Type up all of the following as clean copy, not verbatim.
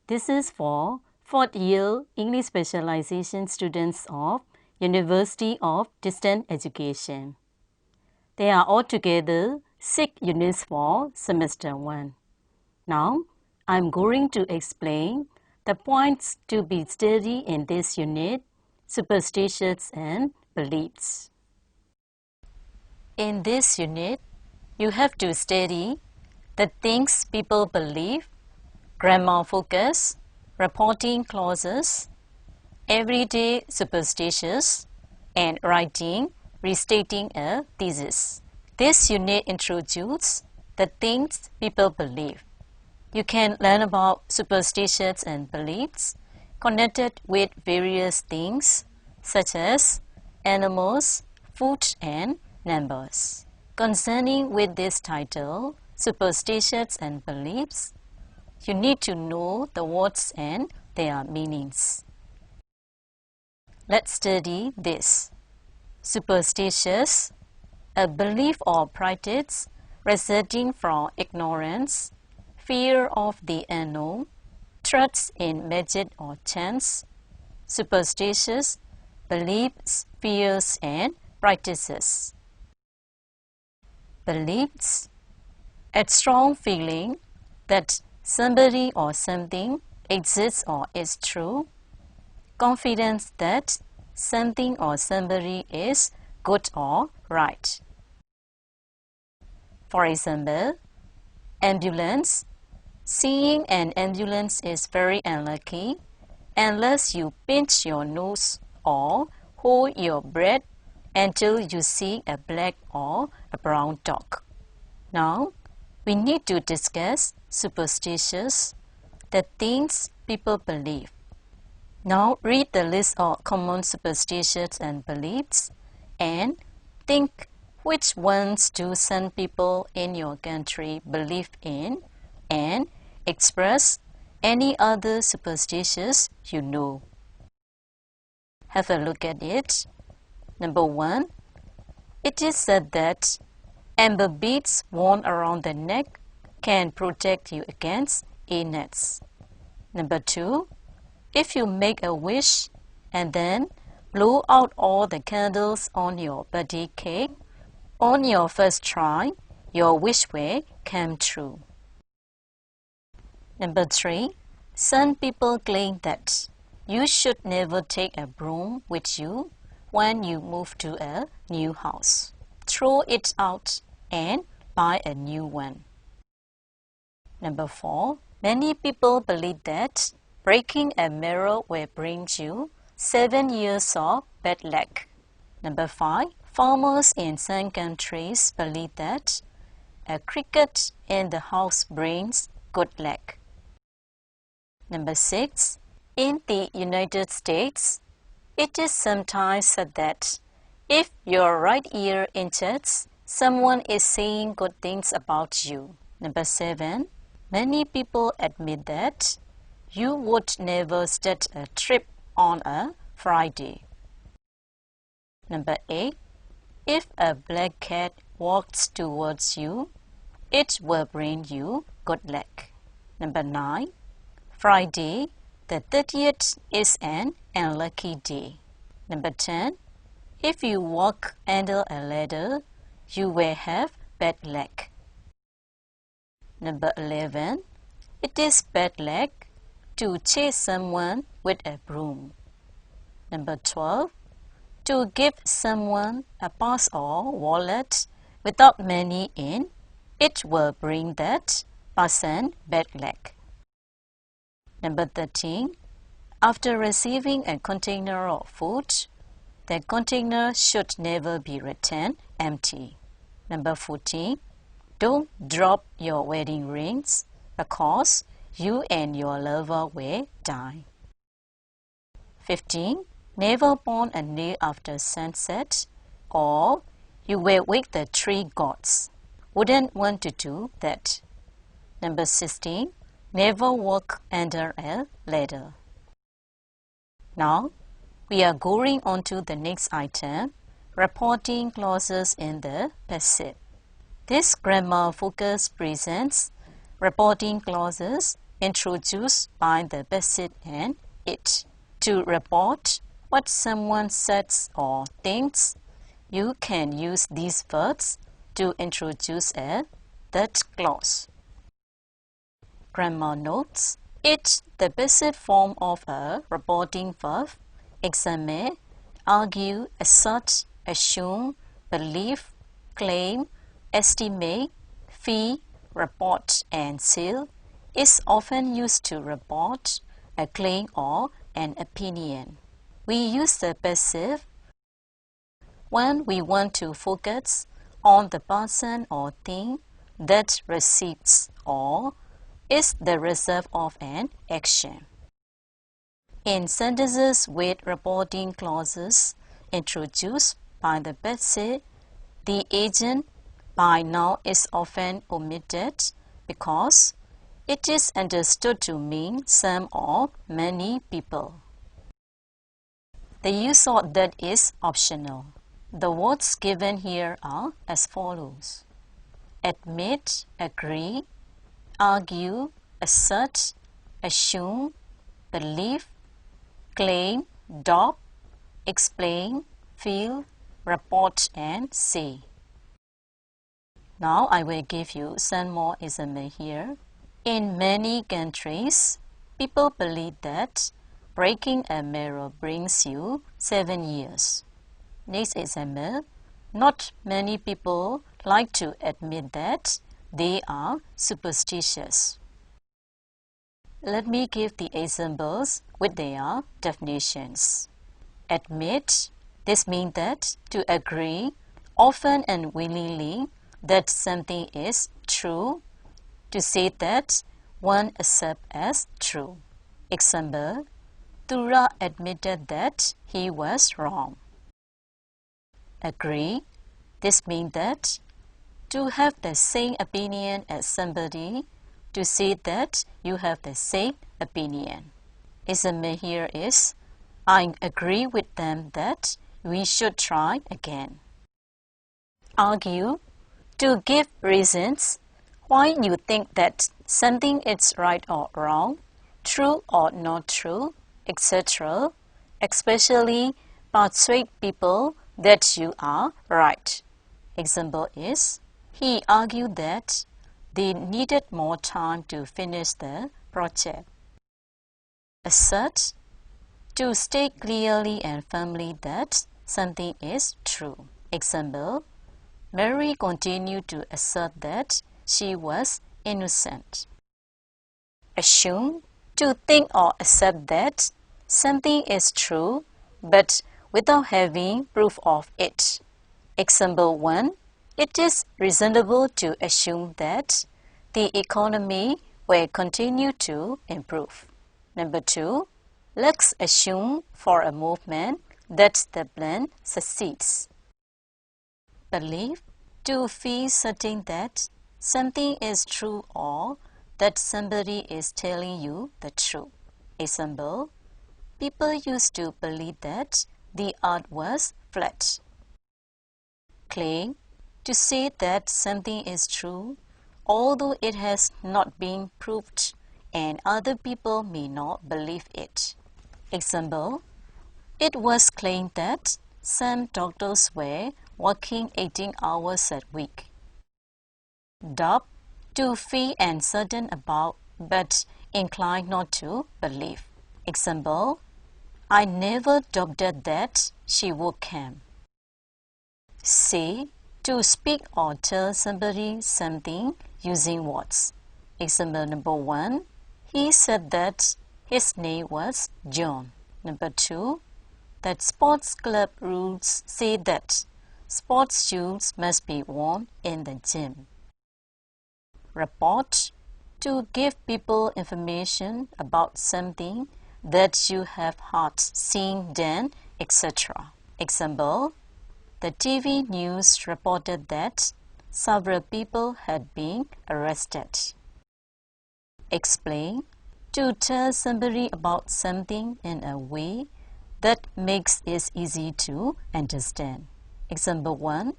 This is for 4th year English specialization students of University of Distance Education. There are altogether 6 units for semester 1. Now, I'm going to explain the points to be studied in this unit, superstitions and beliefs. In this unit, you have to study the things people believe, grammar focus, reporting clauses, everyday superstitious, and writing, restating a thesis. This unit introduces the things people believe. You can learn about superstitions and beliefs connected with various things such as animals, food, and numbers. Concerning with this title, Superstitions and Beliefs, you need to know the words and their meanings. Let's study this. Superstitious, a belief or practice resulting from ignorance, fear of the unknown, trust in magic or chance. Superstitious beliefs, fears, and practices. Beliefs, a strong feeling that somebody or something exists or is true. Confidence that something or somebody is good or right. For example, ambulance. Seeing an ambulance is very unlucky unless you pinch your nose or hold your breath until you see a black or a brown dog. Now, we need to discuss superstitions, the things people believe. Now, read the list of common superstitions and beliefs and think which ones do some people in your country believe in and express any other superstitions you know. Have a look at it. Number 1. It is said that amber beads worn around the neck can protect you against illness. Number 2. If you make a wish and then blow out all the candles on your birthday cake, on your first try, your wish will come true. Number 3. Some people claim that you should never take a broom with you when you move to a new house. Throw it out and buy a new one. Number 4. Many people believe that breaking a mirror will bring you 7 years of bad luck. Number 5. Farmers in some countries believe that a cricket in the house brings good luck. Number 6. In the United States, it is sometimes said that if your right ear itches, someone is saying good things about you. Number 7. Many people admit that you would never start a trip on a Friday. Number 8. If a black cat walks towards you, it will bring you good luck. Number 9. Friday, the 30th, is an unlucky day. Number 10. If you walk under a ladder, you will have bad luck. Number 11. It is bad luck to chase someone with a broom. Number 12. To give someone a purse or wallet without money in, it will bring that person bad luck. Number 13. After receiving a container of food, the container should never be returned empty. Number 14. Don't drop your wedding rings because you and your lover will die. 15. Never burn a nail after sunset or you will wake the tree gods. Wouldn't want to do that. Number 16. Never walk under a ladder. Now, we are going on to the next item, reporting clauses in the passive. This grammar focus presents reporting clauses introduced by the basis and it. To report what someone says or thinks, you can use these verbs to introduce a that clause. Grammar notes. It's the basic form of a reporting verb. Examine, argue, assert, assume, believe, claim, estimate, fee, report, and seal is often used to report a claim or an opinion. We use the passive when we want to focus on the person or thing that receives or is the result of an action. In sentences with reporting clauses introduced by the basis, the agent by now is often omitted because it is understood to mean some or many people. The use of that is optional. The words given here are as follows: admit, agree, argue, assert, assume, believe, claim, doubt, explain, feel, report, and say. Now I will give you some more examples here. In many countries, people believe that breaking a mirror brings you 7 years. Next example, not many people like to admit that they are superstitious. Let me give the examples with their definitions. Admit, this means that to agree, often and willingly, that something is true, to say that one accepts as true. Example, Tura admitted that he was wrong. Agree, this means that to have the same opinion as somebody, to say that you have the same opinion. Example here is, I agree with them that we should try again. Argue, to give reasons why you think that something is right or wrong, true or not true, etc., especially persuade people that you are right. Example is, he argued that they needed more time to finish the project. Assert, to state clearly and firmly that something is true. Example, Mary continued to assert that she was innocent. Assume, to think or accept that something is true, but without having proof of it. Example 1, it is reasonable to assume that the economy will continue to improve. Number 2, let's assume for a moment that the plan succeeds. Believe, to feel certain that something is true or that somebody is telling you the truth. Example, people used to believe that the earth was flat. Claim, to say that something is true, although it has not been proved and other people may not believe it. Example, it was claimed that some doctors were working 18 hours a week. Doubt, to feel uncertain about but inclined not to believe. Example, I never doubted that she would come. Say, to speak or tell somebody something using words. Example number 1, he said that his name was John. Number 2, that sports club rules say that sports shoes must be worn in the gym. Report, to give people information about something that you have heard, seen, done, etc. Example, the TV news reported that several people had been arrested. Explain, to tell somebody about something in a way that makes it easy to understand. Example 1,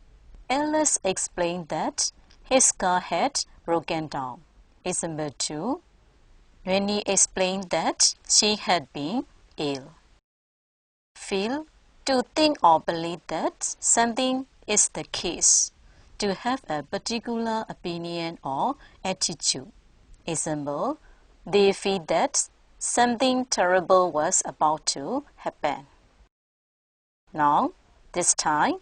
Alice explained that his car had broken down. Example 2, Rennie explained that she had been ill. Feel, to think or believe that something is the case, to have a particular opinion or attitude. Example, they feel that something terrible was about to happen. Now, this time,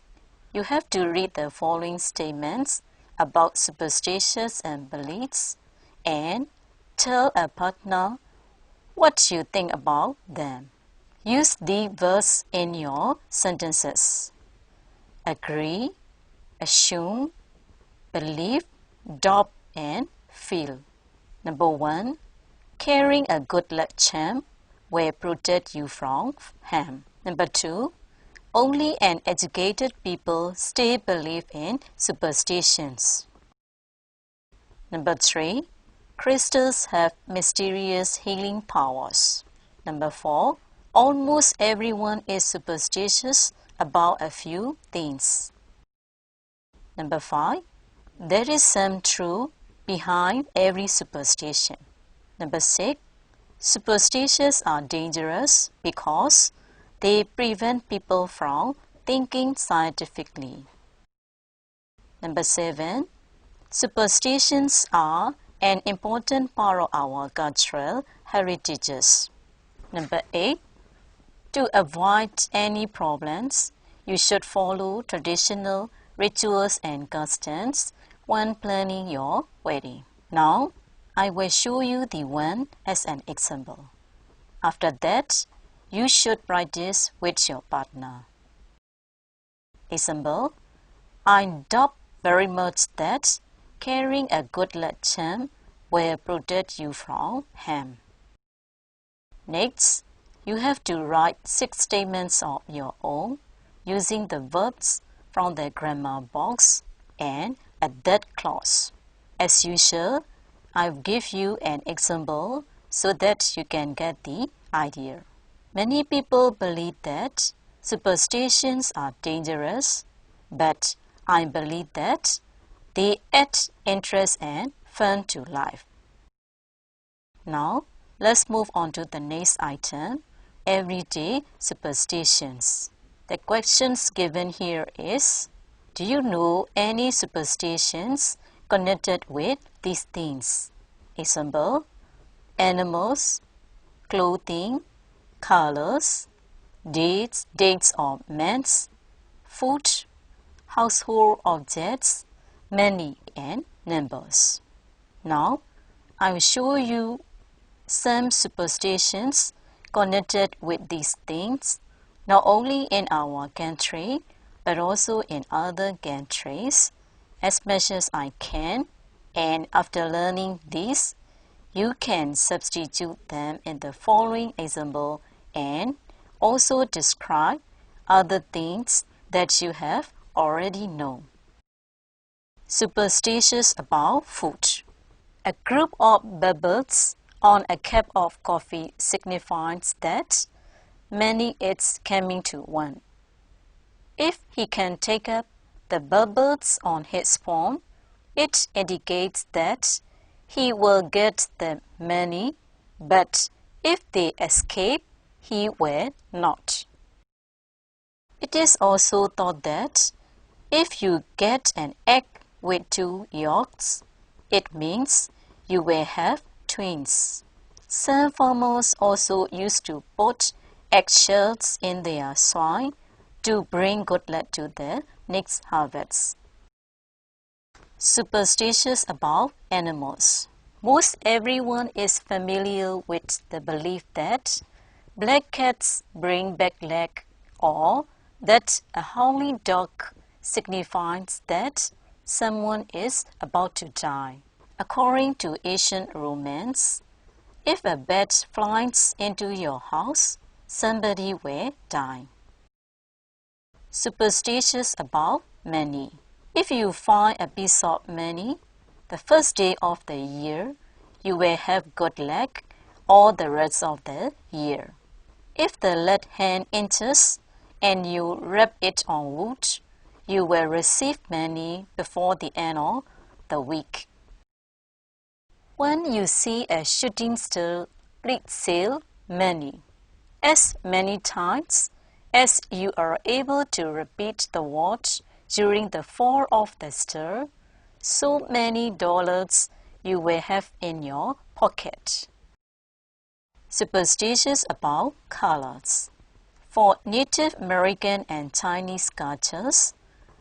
you have to read the following statements about superstitions and beliefs and tell a partner what you think about them. Use the verbs in your sentences. Agree, assume, believe, doubt, and feel. Number 1. Carrying a good luck charm will protect you from harm. Number 2. Only an educated people still believe in superstitions. Number 3. Crystals have mysterious healing powers. Number 4. Almost everyone is superstitious about a few things. Number 5. There is some truth behind every superstition. Number 6. Superstitions are dangerous because they prevent people from thinking scientifically. Number 7. Superstitions are an important part of our cultural heritages. Number 8. To avoid any problems, you should follow traditional rituals and customs when planning your wedding. Now, I will show you the one as an example. After that, you should practice with your partner. Example, I doubt very much that carrying a good luck charm will protect you from harm. Next, you have to write 6 statements of your own using the verbs from the grammar box and a that clause. As usual, I'll give you an example so that you can get the idea. Many people believe that superstitions are dangerous, but I believe that they add interest and fun to life. Now, let's move on to the next item, everyday superstitions. The questions given here is, do you know any superstitions connected with these things? Example, animals, clothing, colors, dates or months, food, household objects, money, and numbers. Now, I will show you some superstitions connected with these things, not only in our country, but also in other countries, as much as I can. And after learning this, you can substitute them in the following example and also describe other things that you have already known. Superstitious about food. A group of bubbles on a cup of coffee signifies that many is coming to one. If he can take up the bubbles on his palm, it indicates that he will get the money, but if they escape, he will not. It is also thought that if you get an egg with 2 yolks, it means you will have twins. Some farmers also used to put eggshells in their soil to bring good luck to the next harvest. Superstitious about animals. Most everyone is familiar with the belief that black cats bring bad luck or that a howling dog signifies that someone is about to die. According to Asian romance, if a bat flies into your house, somebody will die. Superstitious about money. If you find a piece of money, the first day of the year, you will have good luck all the rest of the year. If the left hand enters and you rub it on wood, you will receive money before the end of the week. When you see a shooting star, please say many times as you are able to repeat the word during the fall of the star, so many dollars you will have in your pocket. Superstitious about colors. For Native American and Chinese cultures,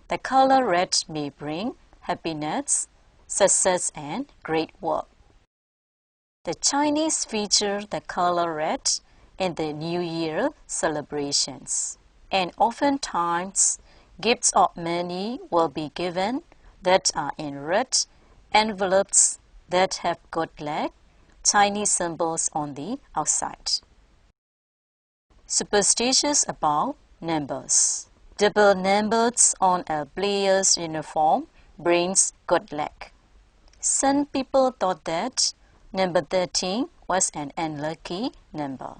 the color red may bring happiness, success, and great work. The Chinese feature the color red in the New Year celebrations, and oftentimes gifts of money will be given that are in red envelopes that have good luck, Chinese symbols on the outside. Superstitious about numbers. Double numbers on a player's uniform brings good luck. Some people thought that number 13 was an unlucky number.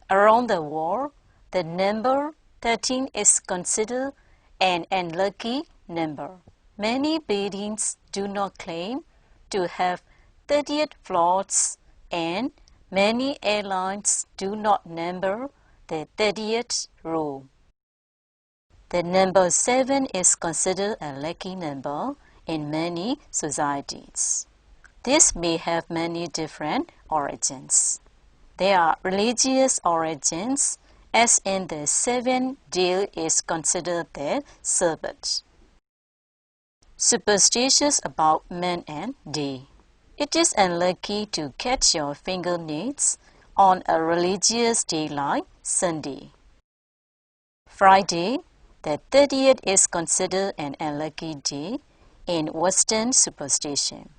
Around the world, the number 13 is considered an unlucky number. Many buildings do not claim to have 30th floors, and many airlines do not number the 30th row. The number 7 is considered a lucky number in many societies. This may have many different origins. There are religious origins, as in the 7th day is considered the Sabbath. Superstitious about men and day. It is unlucky to cut your fingernails on a religious day like Sunday. Friday, the 30th is considered an unlucky day in Western superstition.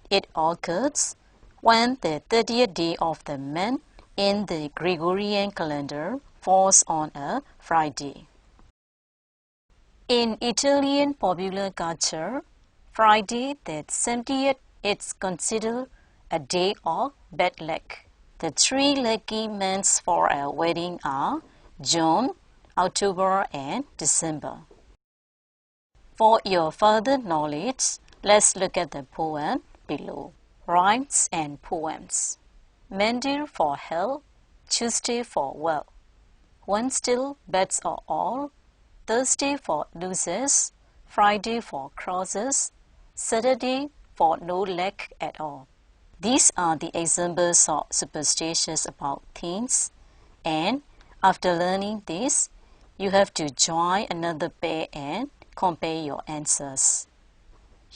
It occurs when the 30th day of the month in the Gregorian calendar falls on a Friday. In Italian popular culture, Friday the 70th is considered a day of bad luck. The 3 lucky months for a wedding are June, October, and December. For your further knowledge, let's look at the poem below. Rhymes and poems. Monday for health, Tuesday for wealth, Wednesday bets are all, Thursday for losers, Friday for crosses, Saturday for no luck at all. These are the examples of superstitions about things, and after learning this, you have to join another pair and compare your answers.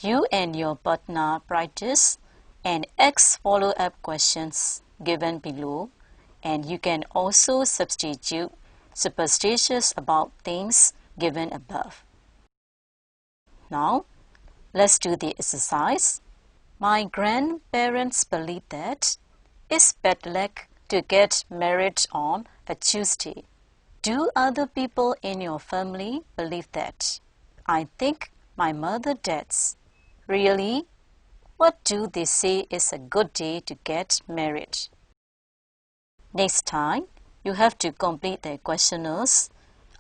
You and your partner practice and ask follow-up questions given below, and you can also substitute superstitions about things given above. Now, let's do the exercise. My grandparents believe that it's bad luck to get married on a Tuesday. Do other people in your family believe that? I think my mother does. Really? What do they say is a good day to get married? Next time, you have to complete the questionnaires.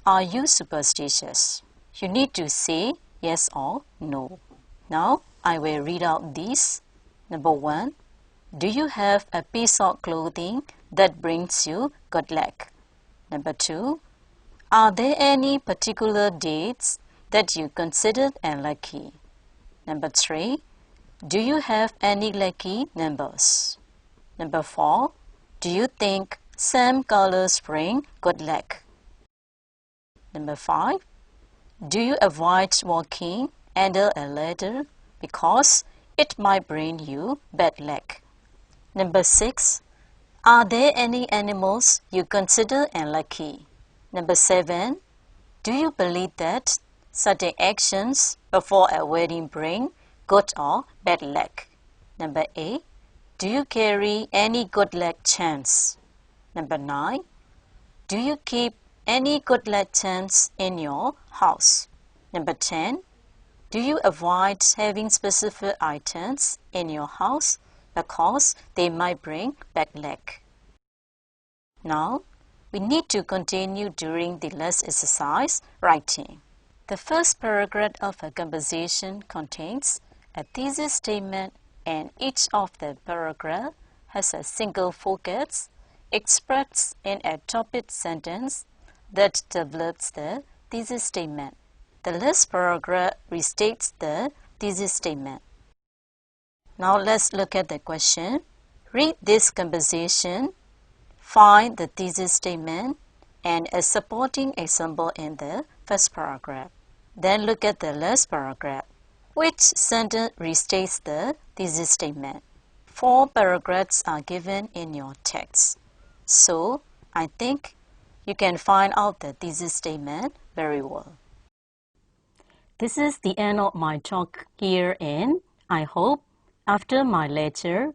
Are you superstitious? You need to say yes or no. Now, I will read out these. Number 1. Do you have a piece of clothing that brings you good luck? Number 2. Are there any particular dates that you consider unlucky? Number 3. Do you have any lucky numbers? Number 4. Do you think some colors bring good luck? Number 5. Do you avoid walking under a ladder because it might bring you bad luck? Number 6. Are there any animals you consider unlucky? Number 7. Do you believe that certain actions before a wedding bring good or bad luck? Number 8. Do you carry any good luck charms? Number 9. Do you keep any good luck charms in your house? Number 10. Do you avoid having specific items in your house because they might bring bad luck? Now, we need to continue during the last exercise, writing. The first paragraph of a composition contains a thesis statement and each of the paragraph has a single focus expressed in a topic sentence that develops the thesis statement. The last paragraph restates the thesis statement. Now let's look at the question. Read this composition, find the thesis statement, and a supporting example in the first paragraph. Then look at the last paragraph. Which sentence restates the thesis statement? 4 paragraphs are given in your text. So, I think you can find out the thesis statement very well. This is the end of my talk here, and I hope after my lecture,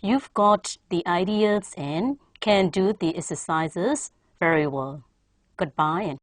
you've got the ideas and can do the exercises very well. Goodbye and